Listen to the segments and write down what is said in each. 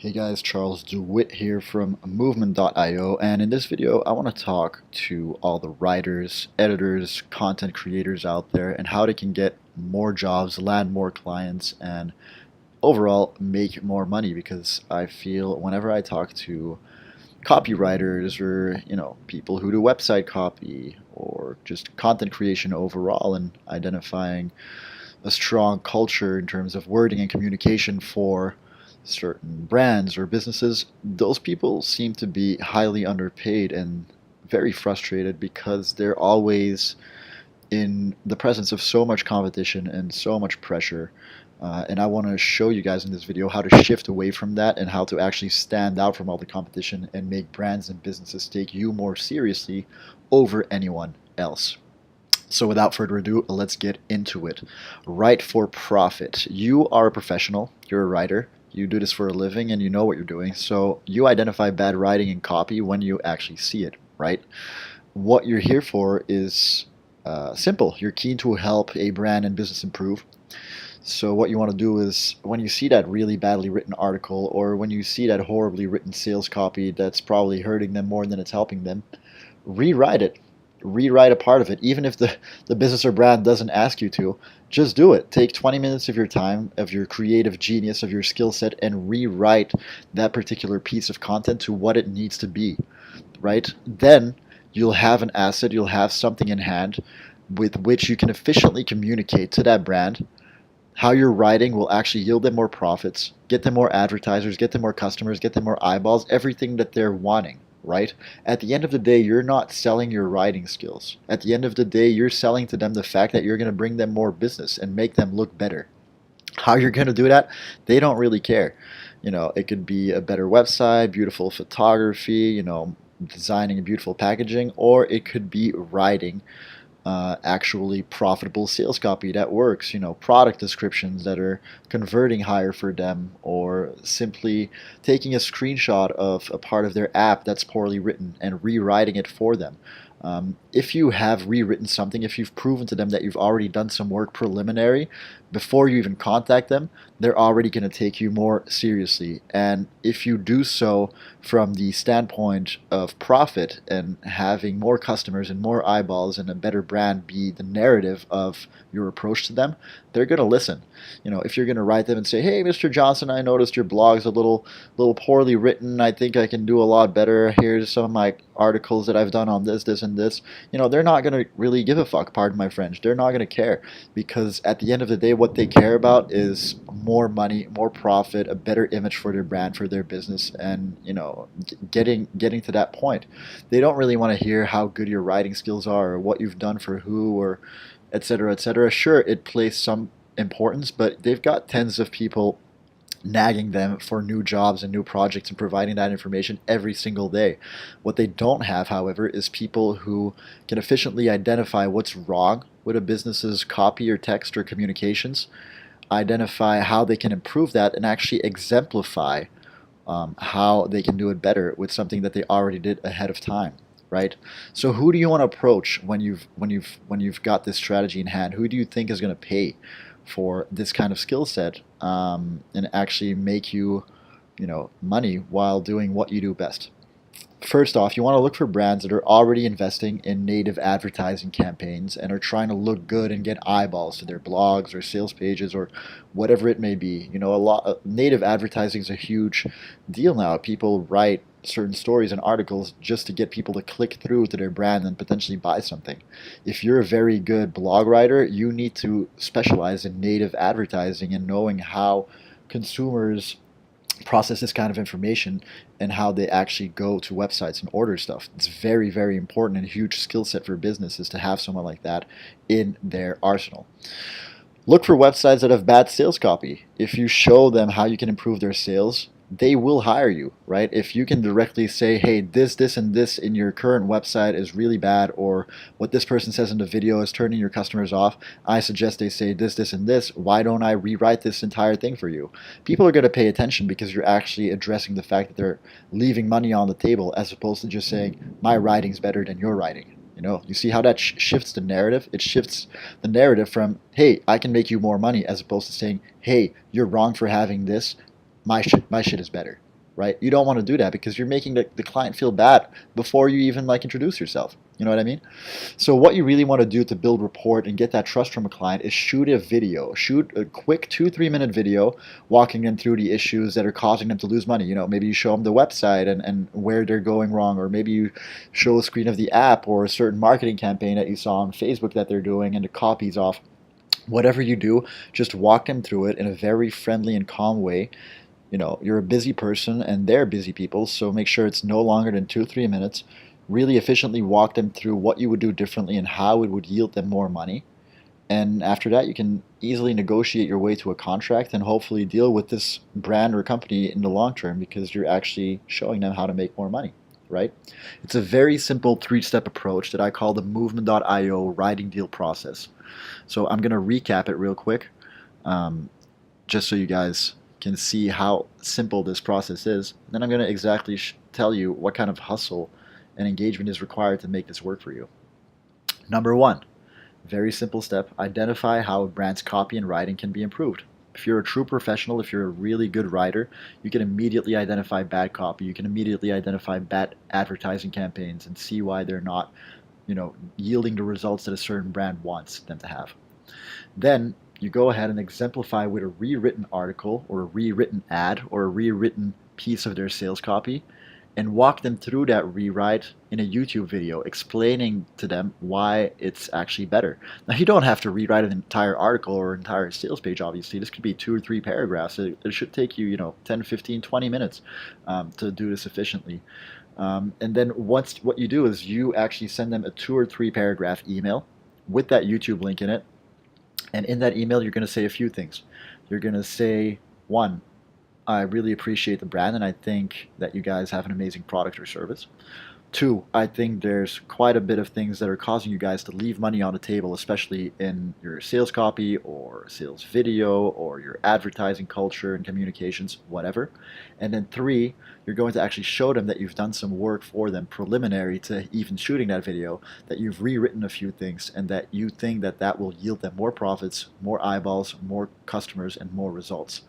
Hey guys, Charles DeWitte here from MVMNT.io, and in this video I want to talk to all the writers, editors, content creators out there and how they can get more jobs, land more clients, and overall make more money, because I feel whenever I talk to copywriters or people who do website copy or just content creation overall and identifying a strong culture in terms of wording and communication for certain brands or businesses, those people seem to be highly underpaid and very frustrated because they're always in the presence of so much competition and so much pressure. And I want to show you guys in this video how to shift away from that and how to actually stand out from all the competition and make brands and businesses take you more seriously over anyone else. So without further ado, let's get into it. Write for profit. You are a professional, you're a writer, you do this for a living and you know what you're doing, so you identify bad writing and copy when you actually see it, right? What you're here for is simple. You're keen to help a brand and business improve. So what you want to do is, when you see that really badly written article or when you see that horribly written sales copy that's probably hurting them more than it's helping them, rewrite it. Rewrite a part of it, even if the business or brand doesn't ask you to. Just do it. Take 20 minutes of your time, of your creative genius, of your skill set, and rewrite that particular piece of content to what it needs to be, right? Then you'll have an asset, you'll have something in hand with which you can efficiently communicate to that brand how your writing will actually yield them more profits, get them more advertisers, get them more customers, get them more eyeballs, everything that they're wanting. Right? At the end of the day, you're not selling your writing skills. At the end of the day, you're selling to them the fact that you're going to bring them more business and make them look better. How you're going to do that, they don't really care. It could be a better website, beautiful photography, designing a beautiful packaging, or it could be writing actually profitable sales copy that works, product descriptions that are converting higher for them, or simply taking a screenshot of a part of their app that's poorly written and rewriting it for them. If you have rewritten something, if you've proven to them that you've already done some work preliminary before you even contact them, they're already going to take you more seriously. And if you do so from the standpoint of profit and having more customers and more eyeballs and a better brand be the narrative of your approach to them, they're going to listen. If you're going to write them and say, hey, Mr. Johnson, I noticed your blog's a little poorly written. I think I can do a lot better. Here's some of my articles that I've done on this, and this. They're not going to really give a fuck, pardon my French. They're not going to care, because at the end of the day, what they care about is more money, more profit, a better image for their brand, for their business, and getting to that point. They don't really want to hear how good your writing skills are or what you've done for who, or etc., etc. Sure, it plays some importance, but they've got tens of people nagging them for new jobs and new projects and providing that information every single day. What they don't have, however, is people who can efficiently identify what's wrong with a business's copy or text or communications, identify how they can improve that, and actually exemplify how they can do it better with something that they already did ahead of time. Right? So who do you want to approach when you've got this strategy in hand? Who do you think is going to pay for this kind of skill set and actually make you money while doing what you do best? First off, you want to look for brands that are already investing in native advertising campaigns and are trying to look good and get eyeballs to their blogs or sales pages or whatever it may be. A lot of native advertising is a huge deal now. People write certain stories and articles just to get people to click through to their brand and potentially buy something. If you're a very good blog writer, you need to specialize in native advertising and knowing how consumers process this kind of information and how they actually go to websites and order stuff. It's very, very important and a huge skill set for businesses to have someone like that in their arsenal. Look for websites that have bad sales copy. If you show them how you can improve their sales, they will hire you, right? If you can directly say, hey, this, and this in your current website is really bad, or what this person says in the video is turning your customers off, I suggest they say this, and this. Why don't I rewrite this entire thing for you? People are going to pay attention because you're actually addressing the fact that they're leaving money on the table, as opposed to just saying, my writing's better than your writing. You see how that shifts the narrative? It shifts the narrative from, hey, I can make you more money, as opposed to saying, hey, you're wrong for having this. My shit is better. right? You don't want to do that because you're making the client feel bad before you even like introduce yourself. You know what I mean? So what you really want to do to build rapport and get that trust from a client is shoot a video. Shoot a quick 2-3 minute video walking them through the issues that are causing them to lose money. You know, maybe you show them the website and where they're going wrong, or maybe you show a screen of the app or a certain marketing campaign that you saw on Facebook that they're doing and the copy's off. Whatever you do, just walk them through it in a very friendly and calm way. You know, you're a busy person and they're busy people, so make sure it's no longer than 2-3 minutes. Really efficiently walk them through what you would do differently and how it would yield them more money. And after that, you can easily negotiate your way to a contract and hopefully deal with this brand or company in the long term because you're actually showing them how to make more money, right? It's a very simple 3-step approach that I call the MVMNT.io writing deal process. So I'm going to recap it real quick, just so you guys can see how simple this process is. Then I'm going to exactly tell you what kind of hustle and engagement is required to make this work for you. Number 1, very simple step, identify how a brand's copy and writing can be improved. If you're a true professional, if you're a really good writer, you can immediately identify bad copy. You can immediately identify bad advertising campaigns and see why they're not, yielding the results that a certain brand wants them to have. Then you go ahead and exemplify with a rewritten article or a rewritten ad or a rewritten piece of their sales copy and walk them through that rewrite in a YouTube video explaining to them why it's actually better. Now, you don't have to rewrite an entire article or entire sales page, obviously. This could be 2 or 3 paragraphs. It should take you, 10, 15, 20 minutes to do this efficiently. And then once what you do is you actually send them a 2 or 3 paragraph email with that YouTube link in it. And in that email, you're going to say a few things. You're going to say, 1, I really appreciate the brand and I think that you guys have an amazing product or service. 2, I think there's quite a bit of things that are causing you guys to leave money on the table, especially in your sales copy or sales video or your advertising culture and communications, whatever. And then 3, you're going to actually show them that you've done some work for them preliminary to even shooting that video, that you've rewritten a few things and that you think that that will yield them more profits, more eyeballs, more customers, and more results.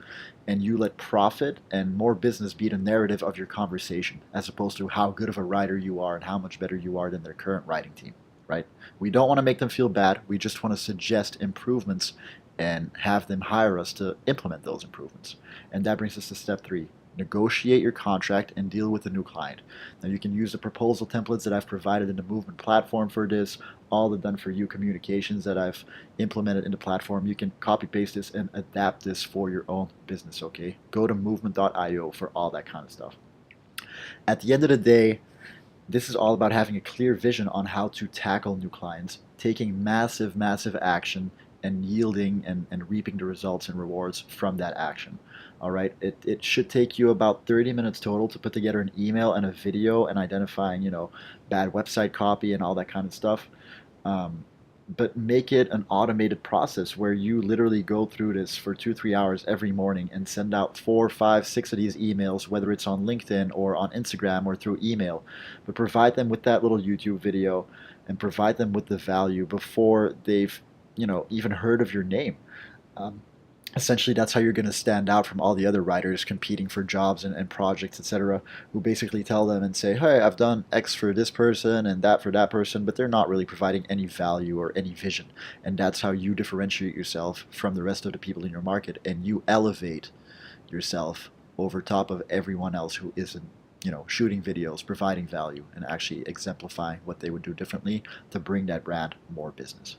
And you let profit and more business be the narrative of your conversation, as opposed to how good of a writer you are and how much better you are than their current writing team, right? We don't want to make them feel bad. We just want to suggest improvements and have them hire us to implement those improvements. And that brings us to step 3. Negotiate your contract and deal with the new client. Now you can use the proposal templates that I've provided in the Movement platform for this, all the done for you communications that I've implemented in the platform. You can copy paste this and adapt this for your own business, okay? Go to movement.io for all that kind of stuff. At the end of the day, this is all about having a clear vision on how to tackle new clients, taking massive, massive action and yielding and reaping the results and rewards from that action. All right, it should take you about 30 minutes total to put together an email and a video and identifying, bad website copy and all that kind of stuff. But make it an automated process where you literally go through this for 2-3 hours every morning and send out 4, 5, 6 of these emails, whether it's on LinkedIn or on Instagram or through email. But provide them with that little YouTube video and provide them with the value before they've even heard of your name. Essentially, that's how you're going to stand out from all the other writers competing for jobs and projects, etc., who basically tell them and say, hey, I've done X for this person and that for that person, but they're not really providing any value or any vision. And that's how you differentiate yourself from the rest of the people in your market, and you elevate yourself over top of everyone else who isn't shooting videos, providing value, and actually exemplifying what they would do differently to bring that brand more business.